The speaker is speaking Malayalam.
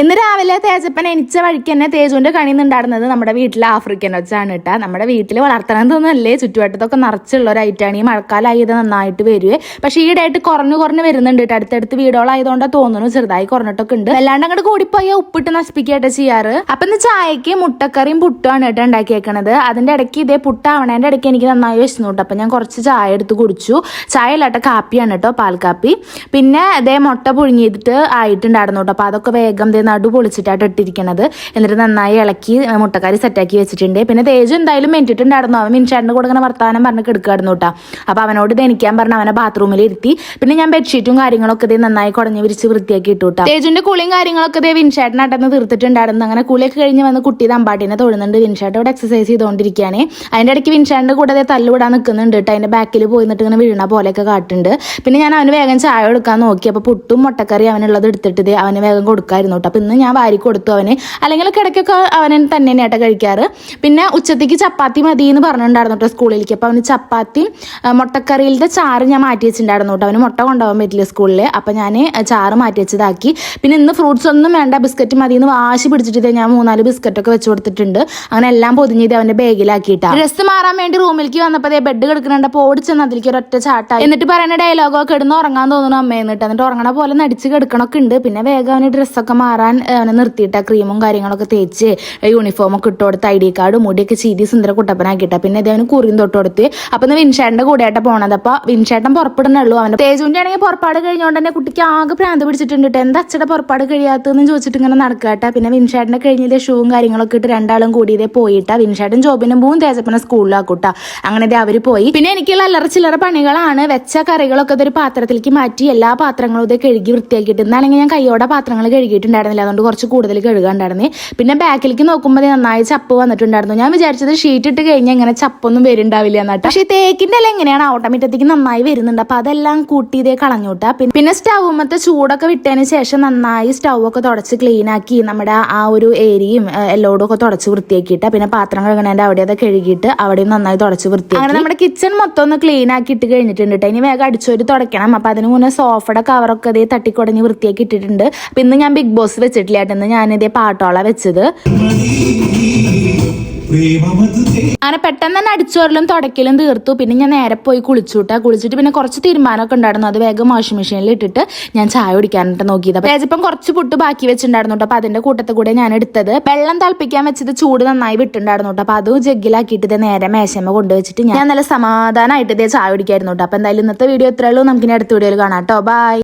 ഇന്ന് രാവിലെ തേജപ്പൻ എനിച്ച വഴിക്ക് തന്നെ തേജുവിന്റെ കണിന്നുണ്ടായിരുന്നത് നമ്മുടെ വീട്ടിലെ ആഫ്രിക്കൻ ഒച്ചാണ് കേട്ടാ. നമ്മുടെ വീട്ടിൽ വളർത്തണമെന്നൊന്നല്ലേ, ചുറ്റുവട്ടത്തൊക്കെ നിറച്ചുള്ള ഒരു ഐറ്റാണ്. ഈ മഴക്കാലമായി ഇത് നന്നായിട്ട് വരുവേ. പക്ഷെ ഈടായിട്ട് കുറഞ്ഞു വരുന്നുണ്ട് കേട്ടോ. അടുത്തടുത്ത് വീടുകളായതുകൊണ്ടാണ് തോന്നുന്നു ചെറുതായി കുറഞ്ഞിട്ടൊക്കെ ഉണ്ട്. അല്ലാണ്ട് അങ്ങോട്ട് കൂടിപ്പോയാൽ ഉപ്പിട്ട് നശിപ്പിക്കുകയായിട്ട് ചെയ്യാറ്. അപ്പൊ ഇന്ന് ചായക്ക് മുട്ടക്കറിയും പുട്ടുമാണ് കേട്ടോ ഉണ്ടാക്കിയേക്കണത്. അതിന്റെ ഇടയ്ക്ക് ഇതേ പുട്ടാവണേന്റെ ഇടയ്ക്ക് എനിക്ക് നന്നായി വിശന്നു കേട്ടോ. അപ്പൊ ഞാൻ കുറച്ച് ചായ എടുത്ത് കുടിച്ചു. ചായ അല്ലാട്ട കാപ്പിയാണ് കേട്ടോ, പാൽ കാപ്പി. പിന്നെ ഇതേ മുട്ട പുഴുങ്ങിയിട്ട് ആയിട്ടുണ്ടായിരുന്നു കേട്ടോ. അപ്പൊ അതൊക്കെ വേഗം നടു പൊളിച്ചിട്ടായിട്ട് ഇട്ടിരിക്കണത്. എന്നിട്ട് നന്നായി ഇളക്കി മുട്ടക്കറി സെറ്റാക്കി വെച്ചിട്ടുണ്ട്. പിന്നെ തേജു എന്തായാലും മെന്റിട്ടുണ്ടായിരുന്നു. അവൻ മിൻഷാടിന് കൊടുക്കുന്ന വർത്താനം പറഞ്ഞ് കിടക്കായിരുന്നു കേട്ടോ. അപ്പൊ അവനോട് ഇത് എനിക്കാൻ പറഞ്ഞ അവനെ ബാത്റൂമിൽ ഇരുത്തി. പിന്നെ ഞാൻ ബെഡ്ഷീറ്റും കാര്യങ്ങളൊക്കെ ഇതേ നന്നായി കുടഞ്ഞ് വിരിച്ച് വൃത്തിയാക്കി ഇട്ടു കേട്ടോ. തേജുവിന്റെ കുളിയും കാര്യങ്ങളൊക്കെ ഇതേ വിൻഷാട്ടിനാട്ടെന്ന് തീർത്തിട്ടുണ്ടായിരുന്നു. അങ്ങനെ കുളിയൊക്കെ കഴിഞ്ഞ് വന്ന് കുട്ടി തമ്പാട്ടിനെ തൊഴുന്നുണ്ട്. വിൻഷാട്ട് ഇവിടെ എക്സസൈസ് ചെയ്തുകൊണ്ടിരിക്കുകയാണ്. അതിന്റെ ഇടയ്ക്ക് വിൻഷാട്ടിന്റെ കൂടെ അതേ തല്ലുവിടാൻ നിൽക്കുന്നുണ്ട് കേട്ടോ. അതിന്റെ ബാക്കിൽ പോയിട്ട് ഇങ്ങനെ വീഴണ പോലെയൊക്കെ കാട്ടുണ്ട്. പിന്നെ ഞാൻ അവന് വേഗം ചായ കൊടുക്കാൻ നോക്കി. അപ്പൊ പുട്ടും മുട്ടക്കറി അവനുള്ളത് എടുത്തിട്ട് അവന് വേഗം കൊടുക്കായിരുന്നു കേട്ടോ. അപ്പൊ ഇന്ന് ഞാൻ വാരി കൊടുത്തു അവന്. അല്ലെങ്കിൽ ഇടയ്ക്കൊക്കെ അവന് തന്നെയായിട്ട് കഴിക്കാറ്. പിന്നെ ഉച്ചത്തേക്ക് ചപ്പാത്തി മതി എന്ന് പറഞ്ഞിട്ടുണ്ടായിരുന്നു കേട്ടോ സ്കൂളിലേക്ക്. അപ്പൊ അവന് ചപ്പാത്തി മുട്ടക്കറിയിലത്തെ ചാറ് ഞാൻ മാറ്റി വെച്ചിട്ടുണ്ടായിരുന്നു കേട്ടോ. അവന് മുട്ട കൊണ്ടുപോകാൻ പറ്റില്ല സ്കൂളിൽ. അപ്പൊ ഞാൻ ചാറ് മാറ്റി വെച്ചതാക്കി. പിന്നെ ഇന്ന് ഫ്രൂട്ട്സ് ഒന്നും വേണ്ട, ബിസ്ക്കറ്റ് മതി എന്ന് വാശി പിടിച്ചിട്ട് ഞാൻ 3-4 ബിസ്ക്കറ്റൊക്കെ വെച്ച് കൊടുത്തിട്ടുണ്ട്. അങ്ങനെ എല്ലാം പൊതിഞ്ഞത് അവന്റെ ബാഗിലാക്കിയിട്ടാണ്. ഡ്രസ്സ് മാറാൻ വേണ്ടി റൂമിലേക്ക് വന്നപ്പോൾ ബെഡ് കിടക്കുന്നുണ്ടപ്പോൾ ഓടിച്ചെന്ന് അതിലേക്ക് ഒരൊറ്റ ചാട്ടായി. എന്നിട്ട് പറയുന്ന ഡയലോഗൊക്കെ കിടന്ന് ഉറങ്ങാൻ തോന്നുന്നു അമ്മയെന്ന് കേട്ടോ. എന്നിട്ട് ഉറങ്ങണ പോലെ നടിച്ച് കിടക്കണൊക്കെ ഉണ്ട്. പിന്നെ വേഗം അവന് ഡ്രസ്സൊക്കെ മാറാൻ അവനെ നിർത്തിയിട്ട ക്രീമും കാര്യങ്ങളൊക്കെ തേച്ച് യൂണിഫോം ഒക്കെ ഇട്ട് കൊടുത്ത് ID കാർഡ് മുടിയൊക്കെ ചീതി സുന്ദര കുട്ടപ്പനാക്കിയിട്ട. പിന്നെ അവന് കുറിയും തൊട്ട് കൊടുത്ത്. അപ്പൊ ഇന്ന് വിൻഷാട്ടിന്റെ കൂടെയായിട്ട് പോണത്. അപ്പൊ വിൻഷാട്ടൻ പുറപ്പെടുന്നുള്ളൂ. അവന്റെ തേജുവിന്റെ ആണെങ്കിൽ പുറപ്പാട് കഴിഞ്ഞുകൊണ്ട് തന്നെ കുട്ടിക്ക് ആകെ ഭ്രാന്ത് പിടിച്ചിട്ടുണ്ട്. എന്താ അച്ഛടെ പുറപ്പാട് കഴിയാത്തതെന്ന് ചോദിച്ചിട്ട് ഇങ്ങനെ നടക്കാട്ട. പിന്നെ വിൻഷാട്ടിന്റെ കഴിഞ്ഞ ഷൂവും കാര്യങ്ങളൊക്കെ ഇട്ട് രണ്ടാളും കൂടി ഇതേ പോയിട്ടാ. വിൻഷാട്ടും ജോബിനും പോവും, തേജപ്പനെ സ്കൂളിലാക്കൂട്ടാ. അങ്ങനെ അവര് പോയി. പിന്നെ എനിക്കുള്ള അല്ലറ ചില്ലറ പണികളാണ്. വെച്ച കറികളൊക്കെ ഇതൊരു പാത്രത്തിലേക്ക് മാറ്റി എല്ലാ പാത്രങ്ങളും ഇതേ കഴുകി വൃത്തിയാക്കിയിട്ട്. എന്നാണെങ്കിൽ ഞാൻ കൈയോടെ പാത്രങ്ങൾ കഴുകിയിട്ടുണ്ടായിരുന്നില്ല, അതുകൊണ്ട് കുറച്ച് കൂടുതൽ കഴുകാണ്ടായിരുന്നു. പിന്നെ ബാക്കിലേക്ക് നോക്കുമ്പോൾ നന്നായി ചപ്പ് വന്നിട്ടുണ്ടായിരുന്നു. ഞാൻ വിചാരിച്ചത് ഷീറ്റ് ഇട്ട് കഴിഞ്ഞാൽ ഇങ്ങനെ ചപ്പൊന്നും വരുന്നുണ്ടാവില്ല എന്നിട്ട്. പക്ഷേ തേക്കിന്റെ എല്ലാം എങ്ങനെയാണ് ഓട്ടോമാറ്റിക് നന്നായി വരുന്നുണ്ട്. അപ്പൊ അതെല്ലാം കൂട്ടി ഇതേ കളഞ്ഞൂട്ടാ. പിന്നെ സ്റ്റൗമത്തെ ചൂടൊക്കെ വിട്ടതിന് ശേഷം നന്നായി സ്റ്റൗ ഒക്കെ തുടച്ച് ക്ലീൻ ആക്കി നമ്മുടെ ആ ഒരു ഏരിയയും എല്ലോടും ഒക്കെ തുടച്ച് വൃത്തിയാക്കിയിട്ട് പിന്നെ പാത്രം കഴുകണേന്റെ അവിടെ അത് കഴുകിയിട്ട് അവിടെ നന്നായി തുടച്ച് വൃത്തിയാക്കി. അങ്ങനെ നമ്മുടെ കിച്ചൺ മൊത്തം ഒന്ന് ക്ലീൻ ആക്കി ഇട്ട് കഴിഞ്ഞിട്ടുണ്ട്. ഇനി വേഗം അടിച്ചോരി തുടയ്ക്കണം. അപ്പൊ അതിന് മുന്നേ സോഫയുടെ കവറൊക്കെ അതേ തട്ടിക്കുടഞ്ഞ് വൃത്തിയാക്കി ഇട്ടിട്ടുണ്ട്. അപ്പൊ ഇന്ന് ഞാൻ ബിഗ് ബോസ് വെച്ചിട്ടില്ല. ഇന്ന് ഞാനിതേ പാട്ടോള വെച്ചത്. അങ്ങനെ പെട്ടെന്ന് തന്നെ അടിച്ചോരലും തുടക്കലും തീർത്തു. പിന്നെ ഞാൻ നേരെ പോയി കുളിച്ചിട്ട് പിന്നെ കുറച്ച് തീരുമാനമൊക്കെ ഉണ്ടായിരുന്നു. അത് വേഗം വാഷിംഗ് മെഷീനിൽ ഇട്ടിട്ട് ഞാൻ ചായ കുടിക്കാനായിട്ട് നോക്കിയത്. തേജപ്പം കുറച്ച് പുട്ട് ബാക്കി വെച്ചിട്ടുണ്ടായിരുന്നു കേട്ടോ. അപ്പൊ അതിന്റെ കൂട്ടത്തിൽ കൂടെ ഞാൻ എടുത്തത്. വെള്ളം തിളപ്പിക്കാൻ വെച്ചത് ചൂട് നന്നായി വിട്ടുണ്ടായിരുന്നു കേട്ടോ. അപ്പൊ അത് ജഗ്ഗിലാക്കിയിട്ട് നേരെ മേശമ്മ കൊണ്ടുവച്ചിട്ട് ഞാൻ നല്ല സമാധാനമായിട്ട് ഇതേ ചായ കുടിക്കായിരുന്നു കേട്ടോ. അപ്പൊ എന്തായാലും ഇന്നത്തെ വീഡിയോ ഇത്രയുള്ളൂ. നമുക്ക് ഇനി അടുത്ത വീഡിയോയിൽ കാണാം കേട്ടോ. ബൈ.